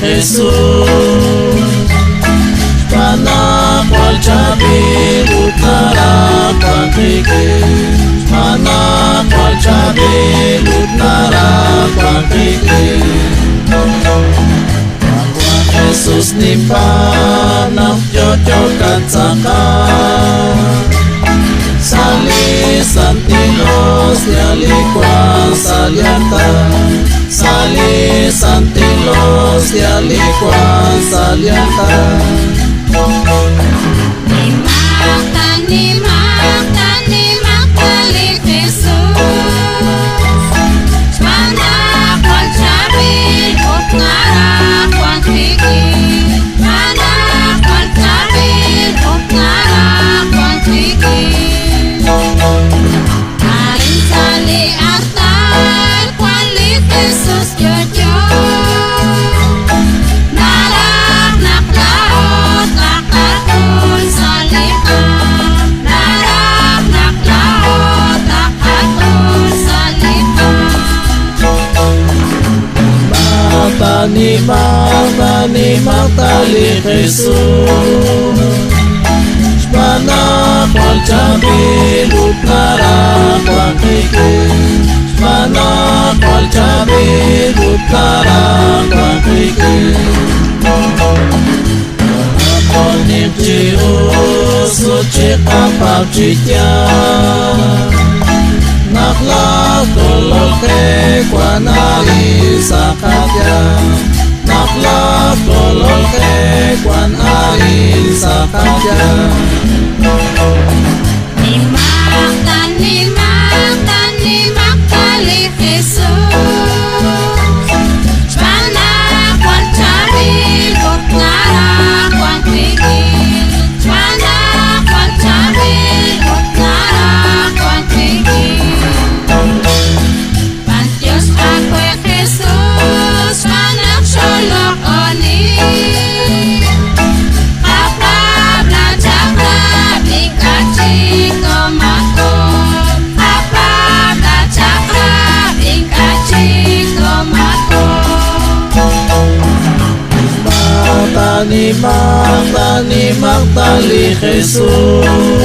Jesus. Panak wal cabir utara pakikir, panak wal cabir utara pakikir. Bahwa Jesus ni panak jojo katsakan, sali santilos yalikwa saliata, sali santilos yalikwa saliata. Nimak balik Jesus. Panak wal cabir utara pakikir, panak wal cabir utara pakikir. Arin sali atar kwali Jesus jojo, narak nak laot akatun salipang, narak nak laot akatun salipang. Nimak tali Jesus. Panak wal cabir utara pakikir, panak wal cabir utara pakikir. Konik cius suci kapal cijya, nakla tolol ke kwanari sakatya, nakla tolol ke kwanari sakatya. Nimak balik Jesus. Panak wal cabir utara pakikir, panak wal cabir utara pakikir. Pantios akwe Jesus, panak solok oni, kapab na cakrab ikaci komako, kapab na cakrab ikaci komako. Nimak tali Jesus.